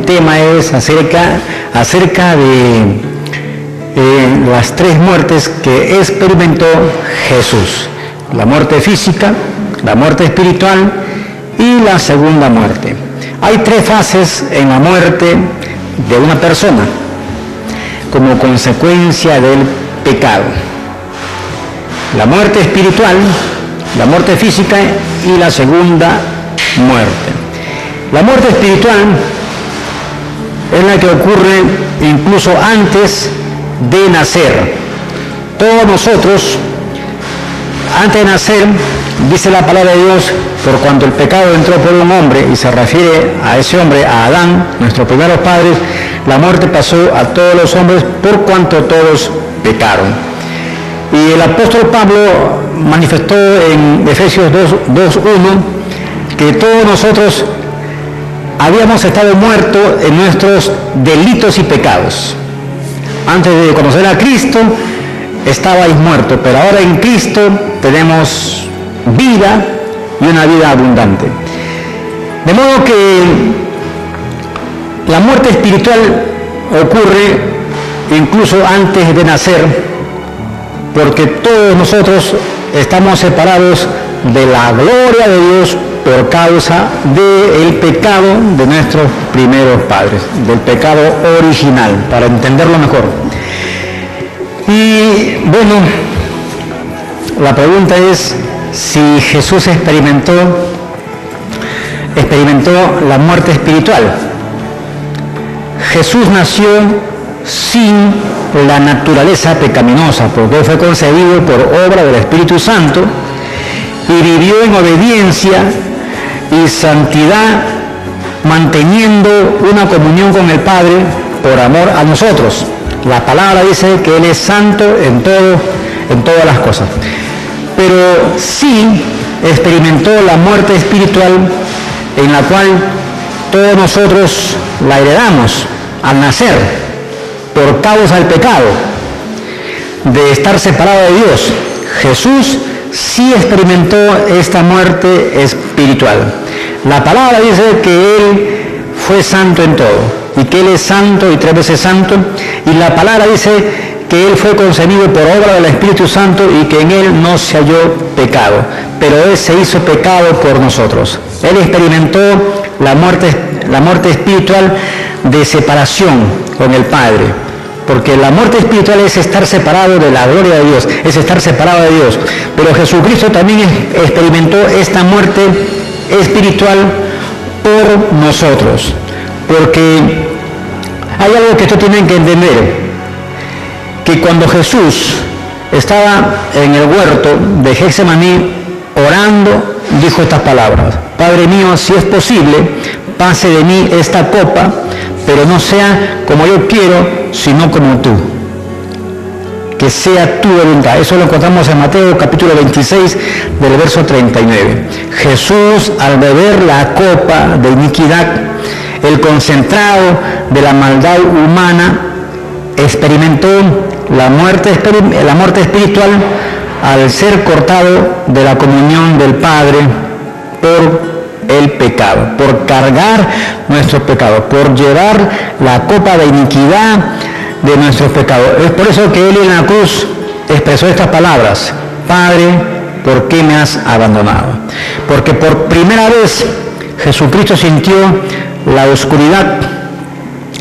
tema es acerca de las tres muertes que experimentó Jesús: la muerte física, la muerte espiritual y la segunda muerte. Hay tres fases en la muerte de una persona como consecuencia del pecado: la muerte espiritual, la muerte física y la segunda muerte. La muerte espiritual es la que ocurre incluso antes de nacer. Todos nosotros, antes de nacer, dice la palabra de Dios, por cuanto el pecado entró por un hombre, y se refiere a ese hombre, a Adán, nuestros primeros padres, la muerte pasó a todos los hombres por cuanto todos pecaron. Y el apóstol Pablo manifestó en Efesios 2:1 que todos nosotros habíamos estado muertos en nuestros delitos y pecados. Antes de conocer a Cristo, estabais muertos, pero ahora en Cristo tenemos vida y una vida abundante. De modo que la muerte espiritual ocurre incluso antes de nacer, porque todos nosotros estamos separados de la gloria de Dios por causa del pecado de nuestros primeros padres, del pecado original, para entenderlo mejor. Y bueno, la pregunta es si Jesús experimentó la muerte espiritual. Jesús nació sin la naturaleza pecaminosa, porque fue concebido por obra del Espíritu Santo y vivió en obediencia y santidad, manteniendo una comunión con el Padre por amor a nosotros. La palabra dice que Él es santo en todas las cosas. Pero sí experimentó la muerte espiritual, en la cual todos nosotros la heredamos al nacer por causa del pecado, de estar separado de Dios. Jesús sí experimentó esta muerte espiritual. La palabra dice que Él fue santo en todo, y que Él es santo y 3 veces santo, y la palabra dice que Él fue concebido por obra del Espíritu Santo y que en Él no se halló pecado, pero Él se hizo pecado por nosotros. Él experimentó la muerte espiritual de separación con el Padre, porque la muerte espiritual es estar separado de la gloria de Dios, es estar separado de Dios. Pero Jesucristo también experimentó esta muerte espiritual por nosotros, porque hay algo que ustedes tienen que entender, que cuando Jesús estaba en el huerto de Getsemaní orando, dijo estas palabras: Padre mío, si es posible, pase de mí esta copa, pero no sea como yo quiero, sino como tú. Que sea tu voluntad. Eso lo encontramos en Mateo capítulo 26, del verso 39. Jesús, al beber la copa de iniquidad, el concentrado de la maldad humana, experimentó la muerte espiritual al ser cortado de la comunión del Padre por el pecado, por cargar nuestros pecados, por llevar la copa de iniquidad de nuestros pecados. Es por eso que Él en la cruz expresó estas palabras: Padre, ¿por qué me has abandonado? Porque por primera vez Jesucristo sintió la oscuridad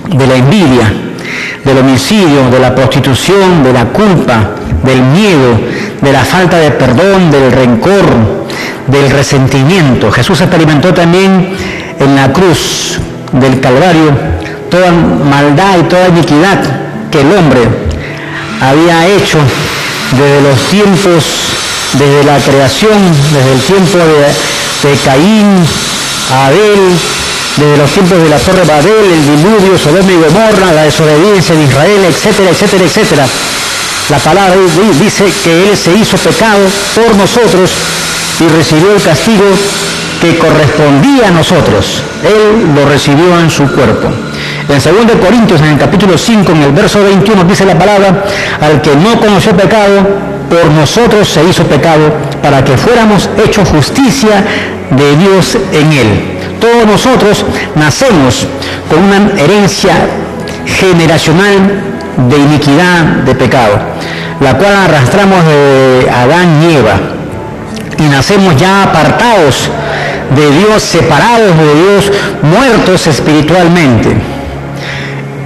de la envidia, del homicidio, de la prostitución, de la culpa, del miedo, de la falta de perdón, del rencor, del resentimiento. Jesús experimentó también en la cruz del Calvario toda maldad y toda iniquidad que el hombre había hecho desde los tiempos, desde la creación, desde el tiempo de Caín, Abel, desde los tiempos de la Torre Babel, el diluvio, Sodoma y Gomorra, la desobediencia de Israel, etcétera, etcétera, etcétera. La palabra dice que Él se hizo pecado por nosotros y recibió el castigo que correspondía a nosotros. Él lo recibió en su cuerpo. En 2 Corintios, en el capítulo 5, en el verso 21, dice la palabra: al que no conoció pecado, por nosotros se hizo pecado, para que fuéramos hechos justicia de Dios en Él. Todos nosotros nacemos con una herencia generacional de iniquidad, de pecado, la cual arrastramos de Adán y Eva, y nacemos ya apartados de Dios, separados de Dios, muertos espiritualmente.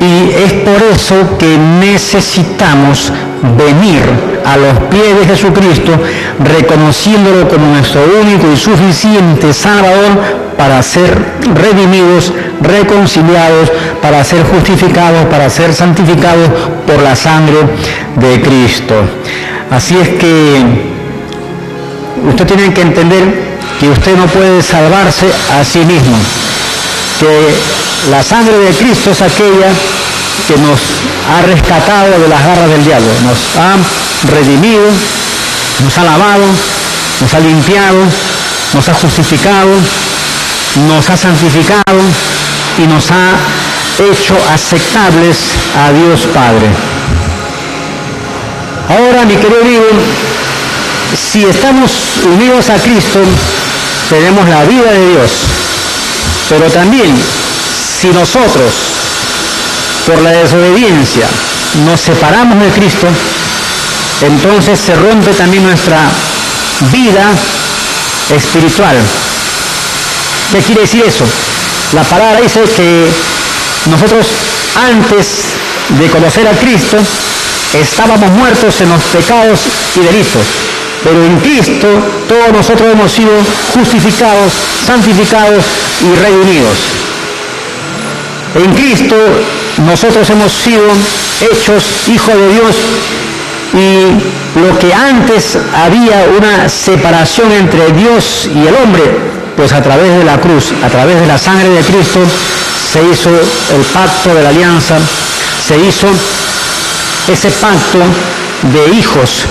Y es por eso que necesitamos venir a los pies de Jesucristo, reconociéndolo como nuestro único y suficiente Salvador, para ser redimidos, reconciliados, para ser justificados, para ser santificados por la sangre de Cristo. Así es que usted tiene que entender que usted no puede salvarse a sí mismo, que la sangre de Cristo es aquella que nos ha rescatado de las garras del diablo, nos ha redimido, nos ha lavado, nos ha limpiado, nos ha justificado, nos ha santificado y nos ha hecho aceptables a Dios Padre. Ahora, mi querido amigo, si estamos unidos a Cristo, tenemos la vida de Dios, pero también si nosotros, por la desobediencia, nos separamos de Cristo, entonces se rompe también nuestra vida espiritual. ¿Qué quiere decir eso? La palabra dice que nosotros, antes de conocer a Cristo, estábamos muertos en los pecados y delitos, pero en Cristo todos nosotros hemos sido justificados, santificados y redimidos. En Cristo nosotros hemos sido hechos hijos de Dios, y lo que antes había una separación entre Dios y el hombre, pues a través de la cruz, a través de la sangre de Cristo, se hizo el pacto de la alianza, se hizo ese pacto de hijos,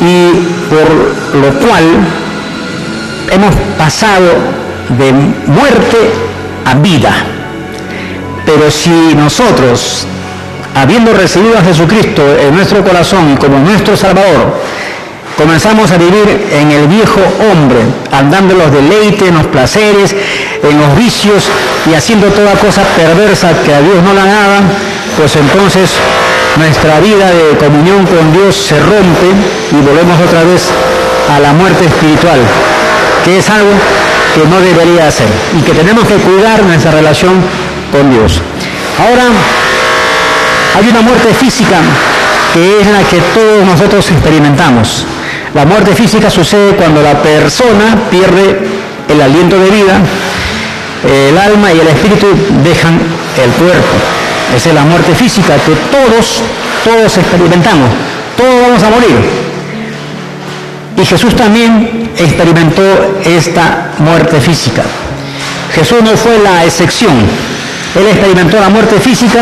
y por lo cual hemos pasado de muerte a vida. Pero si nosotros, habiendo recibido a Jesucristo en nuestro corazón y como nuestro Salvador, comenzamos a vivir en el viejo hombre, andando en los deleites, en los placeres, en los vicios y haciendo toda cosa perversa que a Dios no le agrada, pues entonces nuestra vida de comunión con Dios se rompe y volvemos otra vez a la muerte espiritual, que es algo que no debería hacer y que tenemos que cuidar nuestra relación con Dios. Ahora, hay una muerte física que es la que todos nosotros experimentamos. La muerte física sucede cuando la persona pierde el aliento de vida, el alma y el espíritu dejan el cuerpo. Esa es la muerte física que todos experimentamos. Todos vamos a morir. Y Jesús también experimentó esta muerte física. Jesús no fue la excepción. Él experimentó la muerte física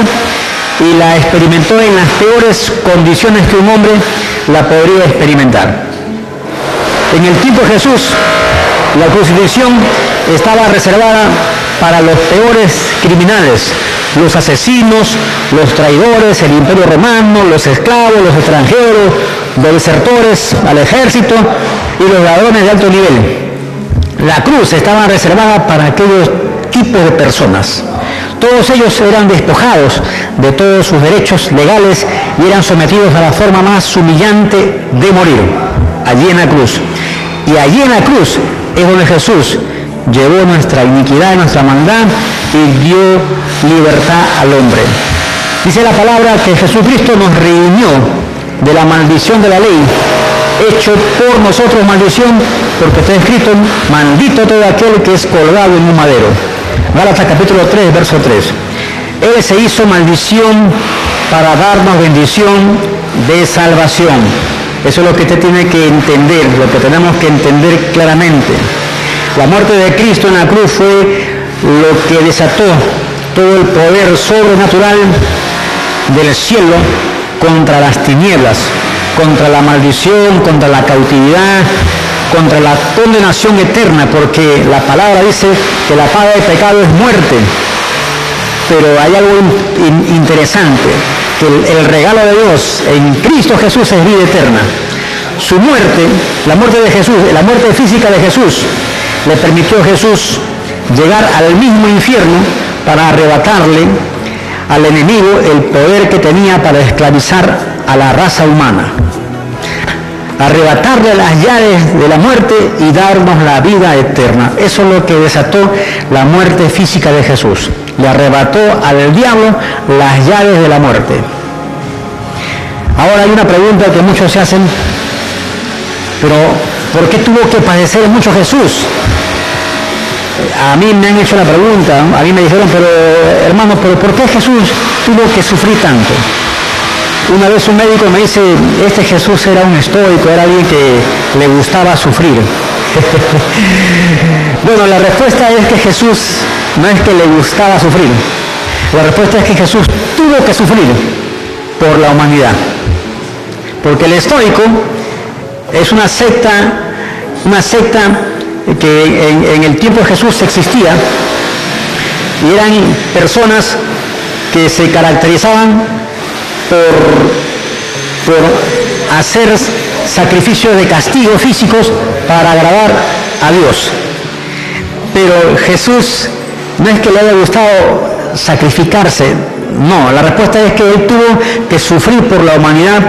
y la experimentó en las peores condiciones que un hombre la podría experimentar. En el tiempo de Jesús, la crucifixión estaba reservada para los peores criminales, los asesinos, los traidores, el imperio romano, los esclavos, los extranjeros, los desertores al ejército y los ladrones de alto nivel. La cruz estaba reservada para aquellos tipos de personas. Todos ellos eran despojados de todos sus derechos legales y eran sometidos a la forma más humillante de morir, allí en la cruz. Y allí en la cruz es donde Jesús llevó nuestra iniquidad y nuestra maldad y dio libertad al hombre. Dice la palabra que Jesucristo nos redimió de la maldición de la ley, hecho por nosotros maldición, porque está escrito: maldito todo aquel que es colgado en un madero. Gálatas capítulo 3, verso 3. Él se hizo maldición para darnos bendición de salvación. Eso es lo que usted tiene que entender, lo que tenemos que entender claramente. La muerte de Cristo en la cruz fue lo que desató todo el poder sobrenatural del cielo contra las tinieblas, contra la maldición, contra la cautividad, contra la condenación eterna, porque la palabra dice que la paga del pecado es muerte. Pero hay algo interesante, que el regalo de Dios en Cristo Jesús es vida eterna. Su muerte, la muerte de Jesús, la muerte física de Jesús, le permitió a Jesús llegar al mismo infierno para arrebatarle al enemigo el poder que tenía para esclavizar a la raza humana, arrebatarle las llaves de la muerte y darnos la vida eterna. Eso es lo que desató la muerte física de Jesús. Le arrebató al diablo las llaves de la muerte. Ahora hay una pregunta que muchos se hacen, pero ¿por qué tuvo que padecer mucho Jesús? A mí me han hecho la pregunta, a mí me dijeron, pero hermano, ¿pero por qué Jesús tuvo que sufrir tanto? Una vez un médico me dice, este Jesús era un estoico, era alguien que le gustaba sufrir. Bueno, la respuesta es que Jesús no es que le gustaba sufrir. La respuesta es que Jesús tuvo que sufrir por la humanidad. Porque el estoico es una secta que en el tiempo de Jesús existía, y eran personas que se caracterizaban por hacer sacrificios de castigo físicos para agradar a Dios. Pero Jesús no es que le haya gustado sacrificarse, no, la respuesta es que él tuvo que sufrir por la humanidad,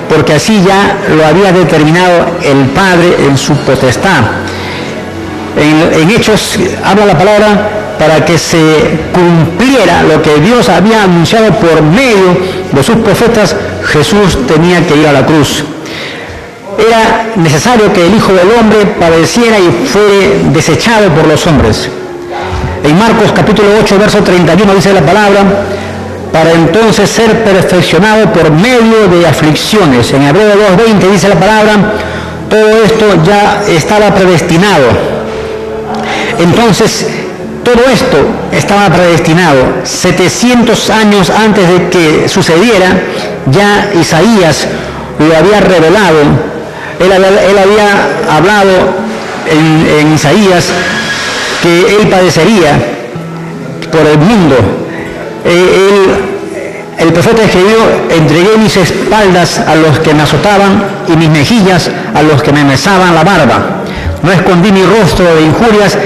porque así ya lo había determinado el Padre en su potestad. En Hechos habla la palabra para que se cumpliera lo que Dios había anunciado por medio de sus profetas. Jesús tenía que ir a la cruz. Era necesario que el Hijo del Hombre padeciera y fuera desechado por los hombres. En Marcos capítulo 8, verso 31 dice la palabra, para entonces ser perfeccionado por medio de aflicciones. En Hebreos 2:20 dice la palabra, todo esto ya estaba predestinado. Entonces, todo esto estaba predestinado. 700 años antes de que sucediera, ya Isaías lo había revelado. Él había hablado en Isaías que él padecería por el mundo. El profeta escribió, entregué mis espaldas a los que me azotaban y mis mejillas a los que me mesaban la barba. No escondí mi rostro de injurias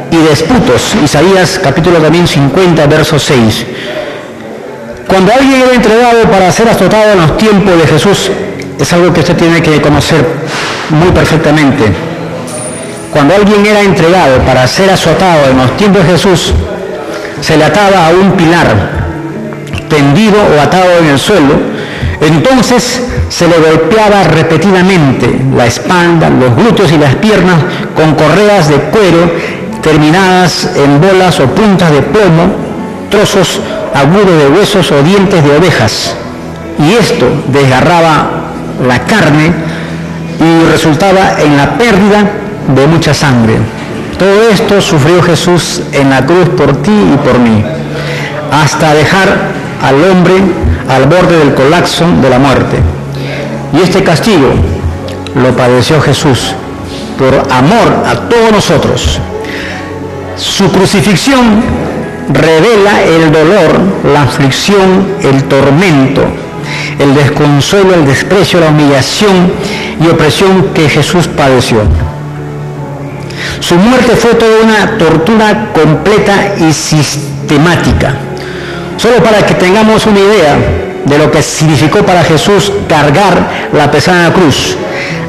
y disputos. Isaías capítulo también 50, verso 6. Cuando alguien era entregado para ser azotado en los tiempos de Jesús, es algo que usted tiene que conocer muy perfectamente. Cuando alguien era entregado para ser azotado en los tiempos de Jesús, se le ataba a un pilar, tendido o atado en el suelo. Entonces se le golpeaba repetidamente la espalda, los glúteos y las piernas con correas de cuero terminadas en bolas o puntas de plomo, trozos agudos de huesos o dientes de ovejas. Y esto desgarraba la carne y resultaba en la pérdida de mucha sangre. Todo esto sufrió Jesús en la cruz por ti y por mí, hasta dejar al hombre al borde del colapso de la muerte. Y este castigo lo padeció Jesús por amor a todos nosotros. Su crucifixión revela el dolor, la aflicción, el tormento, el desconsuelo, el desprecio, la humillación y opresión que Jesús padeció. Su muerte fue toda una tortura completa y sistemática. Solo para que tengamos una idea de lo que significó para Jesús cargar la pesada cruz,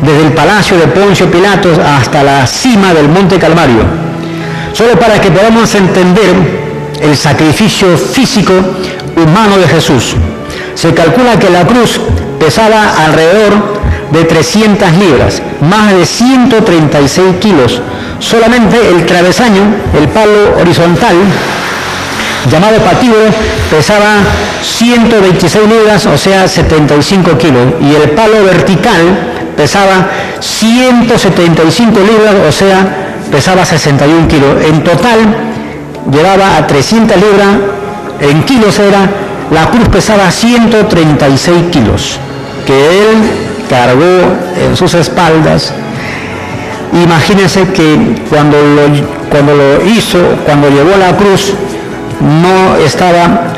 desde el palacio de Poncio Pilatos hasta la cima del Monte Calvario. Solo para que podamos entender el sacrificio físico humano de Jesús. Se calcula que la cruz pesaba alrededor de 300 libras, más de 136 kilos. Solamente el travesaño, el palo horizontal, llamado patíbulo, pesaba 126 libras, o sea, 75 kilos. Y el palo vertical pesaba 175 libras, o sea, pesaba 61 kilos. En total, llevaba a 300 libras, en kilos era, la cruz pesaba 136 kilos, que él cargó en sus espaldas. Imagínense que cuando lo hizo, cuando llevó la cruz, no estaba,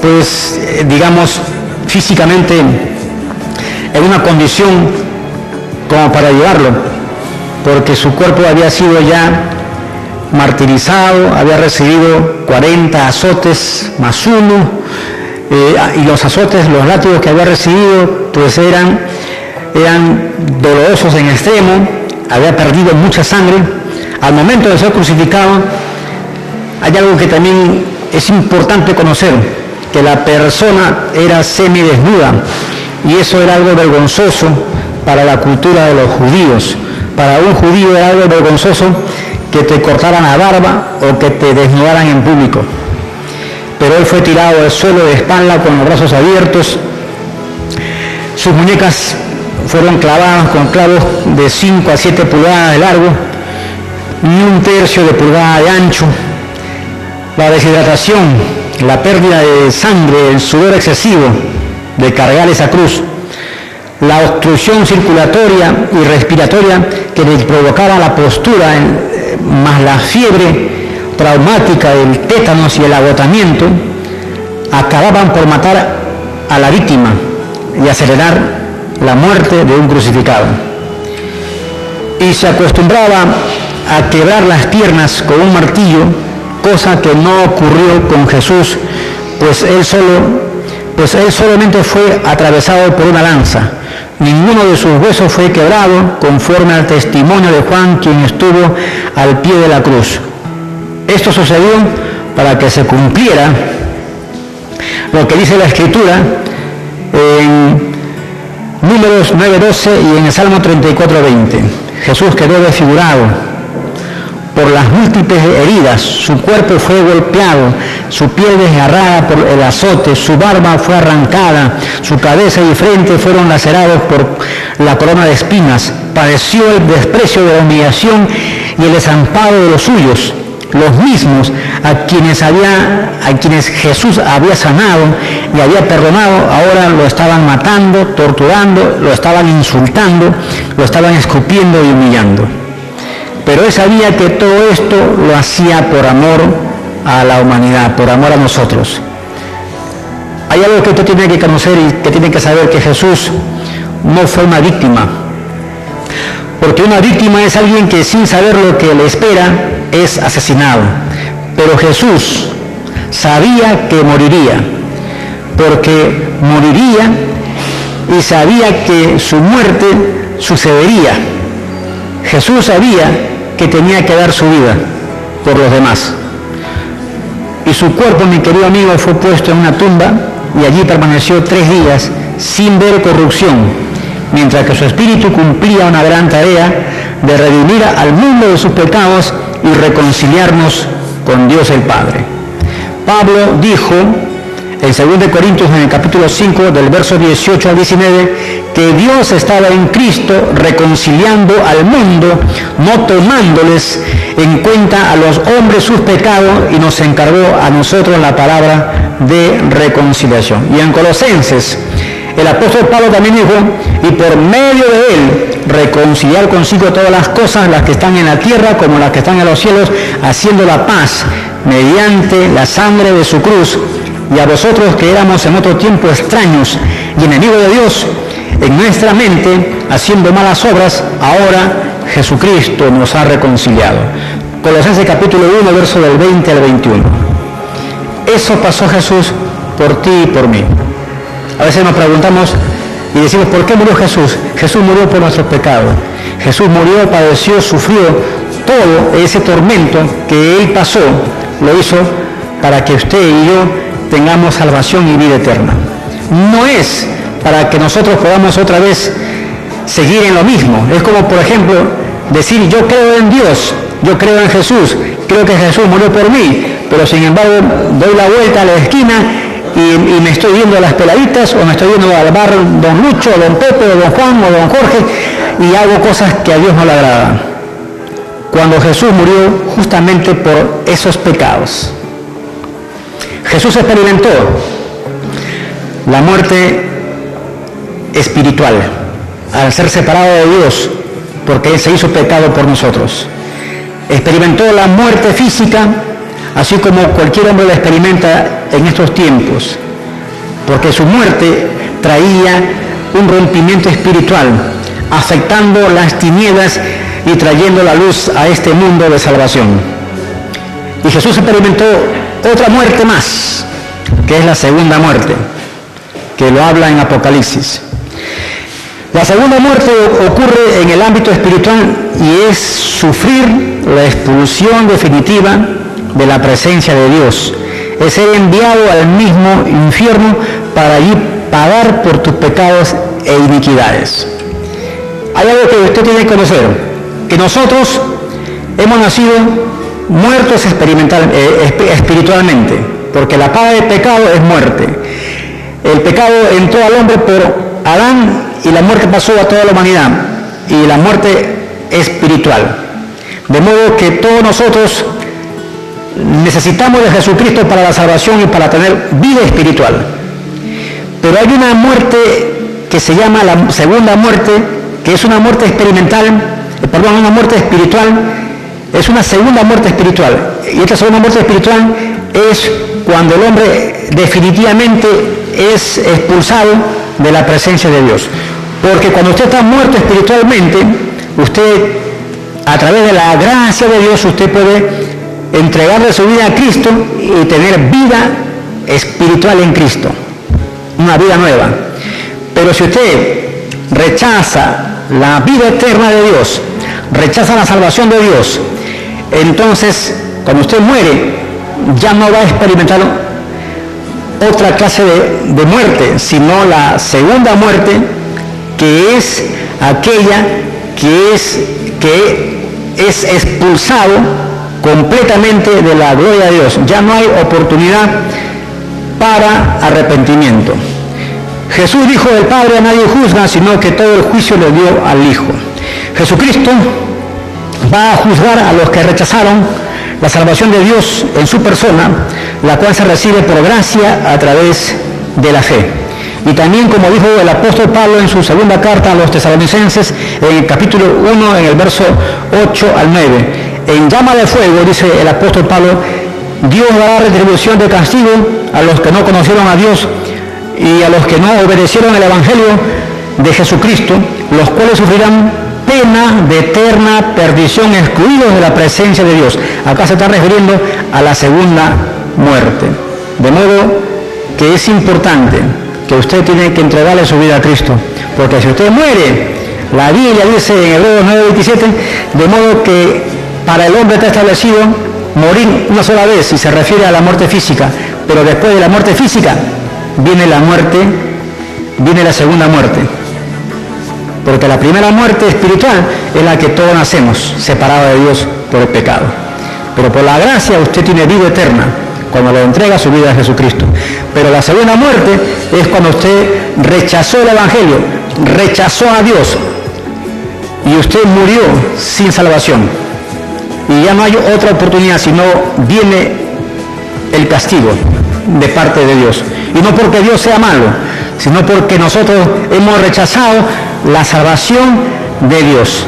pues, digamos, físicamente en una condición como para llevarlo, porque su cuerpo había sido ya martirizado, había recibido 40 azotes más uno, y los azotes, los látigos que había recibido, pues eran dolorosos en extremo, había perdido mucha sangre. Al momento de ser crucificado, hay algo que también es importante conocer, que la persona era semidesnuda, y eso era algo vergonzoso para la cultura de los judíos. Para un judío era algo vergonzoso que te cortaran la barba o que te desnudaran en público. Pero él fue tirado al suelo de espalda con los brazos abiertos. Sus muñecas fueron clavadas con clavos de 5 a 7 pulgadas de largo y 1/3 de pulgada de ancho. La deshidratación, la pérdida de sangre, el sudor excesivo de cargar esa cruz, la obstrucción circulatoria y respiratoria que le provocaba la postura, más la fiebre traumática del tétanos y el agotamiento, acababan por matar a la víctima y acelerar la muerte de un crucificado. Y se acostumbraba a quebrar las piernas con un martillo, cosa que no ocurrió con Jesús, pues él solamente fue atravesado por una lanza. Ninguno de sus huesos fue quebrado, conforme al testimonio de Juan, quien estuvo al pie de la cruz. Esto sucedió para que se cumpliera lo que dice la Escritura en Números 9:12 y en el Salmo 34:20. Jesús quedó desfigurado por las múltiples heridas, su cuerpo fue golpeado, su piel desgarrada por el azote, su barba fue arrancada, su cabeza y frente fueron lacerados por la corona de espinas, padeció el desprecio de la humillación y el desamparo de los suyos, los mismos a quienes Jesús había sanado y había perdonado, ahora lo estaban matando, torturando, lo estaban insultando, lo estaban escupiendo y humillando. Pero él sabía que todo esto lo hacía por amor a la humanidad, por amor a nosotros. Hay algo que usted tiene que conocer y que tiene que saber, que Jesús no fue una víctima. Porque una víctima es alguien que sin saber lo que le espera es asesinado. Pero Jesús sabía que moriría, porque moriría y sabía que su muerte sucedería. Jesús sabía que tenía que dar su vida por los demás. Y su cuerpo, mi querido amigo, fue puesto en una tumba y allí permaneció 3 días sin ver corrupción, mientras que su espíritu cumplía una gran tarea de redimir al mundo de sus pecados y reconciliarnos con Dios el Padre. Pablo dijo en 2 Corintios, en el capítulo 5, del verso 18 al 19, que Dios estaba en Cristo reconciliando al mundo, no tomándoles en cuenta a los hombres sus pecados, y nos encargó a nosotros la palabra de reconciliación. Y en Colosenses, el apóstol Pablo también dijo, y por medio de él reconciliar consigo todas las cosas, las que están en la tierra como las que están en los cielos, haciendo la paz mediante la sangre de su cruz. Y a vosotros, que éramos en otro tiempo extraños y enemigos de Dios, en nuestra mente, haciendo malas obras, ahora Jesucristo nos ha reconciliado. Colosenses capítulo 1, verso del 20 al 21. Eso pasó Jesús por ti y por mí. A veces nos preguntamos y decimos, ¿por qué murió Jesús? Jesús murió por nuestros pecados. Jesús murió, padeció, sufrió todo ese tormento que Él pasó, lo hizo para que usted y yo tengamos salvación y vida eterna. No es para que nosotros podamos otra vez seguir en lo mismo. Es como, por ejemplo, decir, yo creo en Dios, yo creo en Jesús, creo que Jesús murió por mí, pero sin embargo doy la vuelta a la esquina y me estoy viendo a las peladitas, o me estoy viendo al bar don Lucho, o don Pepe, o don Juan, o don Jorge, y hago cosas que a Dios no le agradan. Cuando Jesús murió justamente por esos pecados. Jesús experimentó la muerte espiritual al ser separado de Dios, porque Él se hizo pecado por nosotros. Experimentó la muerte física, así como cualquier hombre la experimenta en estos tiempos, porque su muerte traía un rompimiento espiritual, afectando las tinieblas y trayendo la luz a este mundo de salvación. Y Jesús experimentó otra muerte más, que es la segunda muerte, que lo habla en Apocalipsis. La segunda muerte ocurre en el ámbito espiritual y es sufrir la expulsión definitiva de la presencia de Dios. Es ser enviado al mismo infierno para allí pagar por tus pecados e iniquidades. Hay algo que usted tiene que conocer, que nosotros hemos nacido muertos espiritualmente, porque la paga del pecado es muerte. El pecado entró al hombre por Adán y la muerte pasó a toda la humanidad, y la muerte espiritual. De modo que todos nosotros necesitamos de Jesucristo para la salvación y para tener vida espiritual. Pero hay una muerte que se llama la segunda muerte, que es una muerte una muerte espiritual, es una segunda muerte espiritual. Y esta segunda muerte espiritual es cuando el hombre definitivamente es expulsado de la presencia de Dios. Porque cuando usted está muerto espiritualmente, usted, a través de la gracia de Dios, usted puede entregarle su vida a Cristo y tener vida espiritual en Cristo, una vida nueva. Pero si usted rechaza la vida eterna de Dios, rechaza la salvación de Dios, entonces cuando usted muere ya no va a experimentar otra clase de muerte, sino la segunda muerte, que es aquella que es expulsado completamente de la gloria de Dios. Ya no hay oportunidad para arrepentimiento. Jesús dijo del Padre a nadie juzga, sino que todo el juicio le dio al Hijo. Jesucristo va a juzgar a los que rechazaron la salvación de Dios en su persona, la cual se recibe por gracia a través de la fe. Y también, como dijo el apóstol Pablo en su segunda carta a los tesalonicenses, en el capítulo 1, en el verso 8 al 9, en llama de fuego, dice el apóstol Pablo, Dios dará retribución de castigo a los que no conocieron a Dios y a los que no obedecieron el Evangelio de Jesucristo, los cuales sufrirán pena de eterna perdición, excluidos de la presencia de Dios. Acá se está refiriendo a la segunda muerte. De modo que es importante que usted tiene que entregarle su vida a Cristo, porque si usted muere, la Biblia dice en Hebreos 9:27, de modo que para el hombre está establecido morir una sola vez, y se refiere a la muerte física, pero después de la muerte física viene la segunda muerte, porque la primera muerte espiritual es la que todos nacemos, separados de Dios por el pecado, pero por la gracia usted tiene vida eterna cuando le entrega su vida a Jesucristo. Pero la segunda muerte es cuando usted rechazó el Evangelio, rechazó a Dios, y usted murió sin salvación, y ya no hay otra oportunidad, sino viene el castigo de parte de Dios. Y no porque Dios sea malo, sino porque nosotros hemos rechazado la salvación de Dios.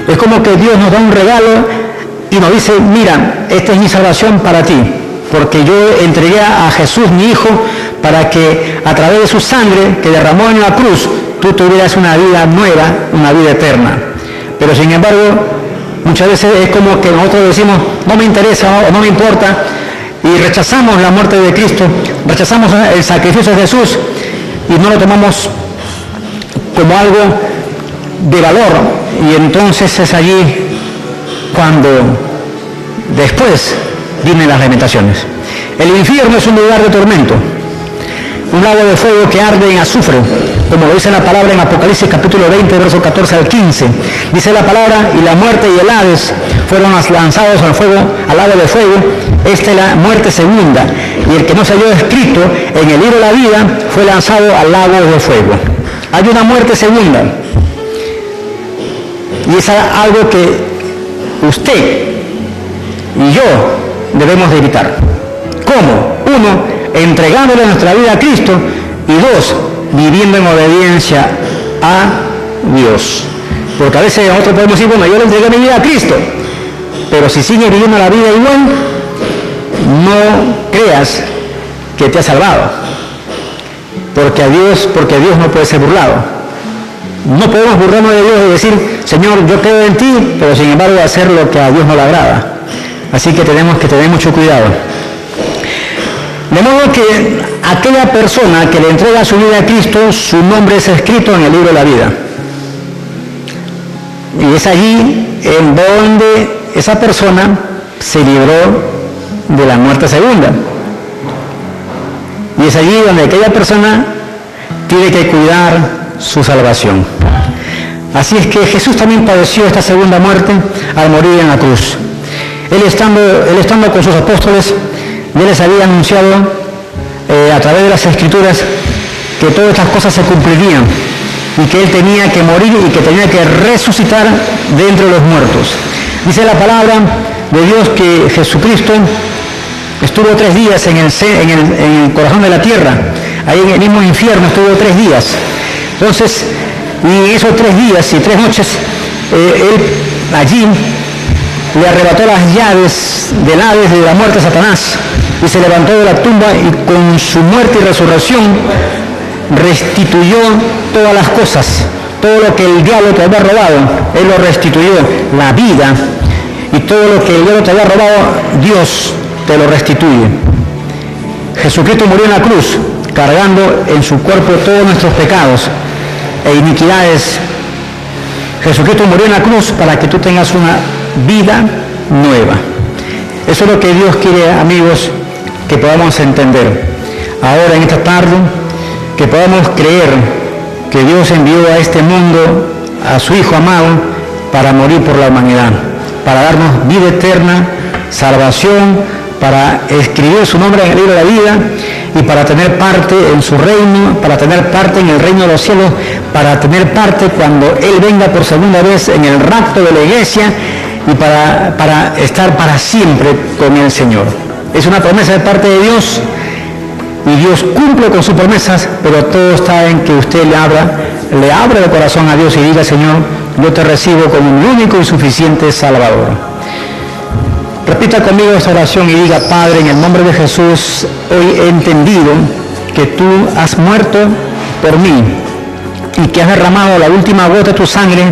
Es como que Dios nos da un regalo y nos dice, mira, esta es mi salvación para ti, porque yo entregué a Jesús, mi Hijo, para que a través de su sangre que derramó en la cruz, tú tuvieras una vida nueva, una vida eterna. Pero sin embargo, muchas veces es como que nosotros decimos, no me interesa o no me importa, y rechazamos la muerte de Cristo, rechazamos el sacrificio de Jesús, y no lo tomamos como algo de valor, y entonces es allí cuando después vienen las lamentaciones. El infierno es un lugar de tormento, un lago de fuego que arde en azufre, como lo dice la palabra en Apocalipsis capítulo 20, versos 14 al 15. Dice la palabra, y la muerte y el Hades fueron lanzados al fuego, al lago de fuego. Esta es la muerte segunda, y el que no se halló escrito en el libro de la vida fue lanzado al lago de fuego. Hay una muerte segunda, y es algo que usted y yo debemos de evitar. ¿Cómo? Uno, entregándole nuestra vida a Cristo, y dos, viviendo en obediencia a Dios. Porque a veces nosotros podemos decir, bueno, yo le entregué mi vida a Cristo, pero si sigue viviendo la vida igual, no creas que te ha salvado, porque Dios no puede ser burlado. No podemos burlarnos de Dios y decir, Señor, yo creo en ti, pero sin embargo hacer lo que a Dios no le agrada. Así que tenemos que tener mucho cuidado. De modo que aquella persona que le entrega su vida a Cristo, su nombre es escrito en el libro de la vida. Y es allí en donde esa persona se libró de la muerte segunda. Y es allí donde aquella persona tiene que cuidar su salvación. Así es que Jesús también padeció esta segunda muerte al morir en la cruz. Él estando con sus apóstoles, ya les había anunciado a través de las Escrituras que todas estas cosas se cumplirían y que Él tenía que morir y que tenía que resucitar de entre los muertos. Dice la palabra de Dios que Jesucristo estuvo 3 días en el corazón de la tierra, ahí en el mismo infierno estuvo 3 días. Entonces, y esos 3 días y 3 noches, Él allí le arrebató las llaves del Hades de la muerte a Satanás y se levantó de la tumba y con su muerte y resurrección restituyó todas las cosas, todo lo que el diablo te había robado, Él lo restituyó, la vida, y todo lo que el diablo te había robado, Dios te lo restituye. Jesucristo murió en la cruz, cargando en su cuerpo todos nuestros pecados e iniquidades. Jesucristo murió en la cruz para que tú tengas una vida nueva. Eso es lo que Dios quiere, amigos, que podamos entender. Ahora, en esta tarde, que podamos creer que Dios envió a este mundo a su Hijo amado para morir por la humanidad, para darnos vida eterna, salvación, para escribir su nombre en el libro de la vida y para tener parte en su reino, para tener parte en el reino de los cielos, para tener parte cuando Él venga por segunda vez en el rapto de la iglesia y para estar para siempre con el Señor. Es una promesa de parte de Dios y Dios cumple con sus promesas, pero todo está en que usted le abra el corazón a Dios y diga: Señor, yo te recibo como mi único y suficiente Salvador. Repita conmigo esta oración y diga: Padre, en el nombre de Jesús, hoy he entendido que tú has muerto por mí y que has derramado la última gota de tu sangre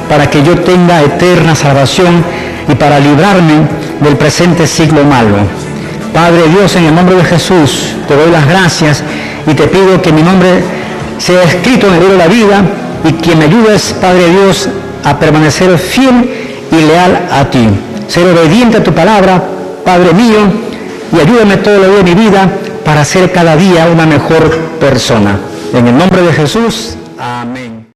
para que yo tenga eterna salvación y para librarme del presente siglo malo. Padre Dios, en el nombre de Jesús, te doy las gracias y te pido que mi nombre sea escrito en el libro de la vida y que me ayudes, Padre Dios, a permanecer fiel y leal a ti. Ser obediente a tu palabra, Padre mío, y ayúdame todo lo de mi vida para ser cada día una mejor persona. En el nombre de Jesús, amén.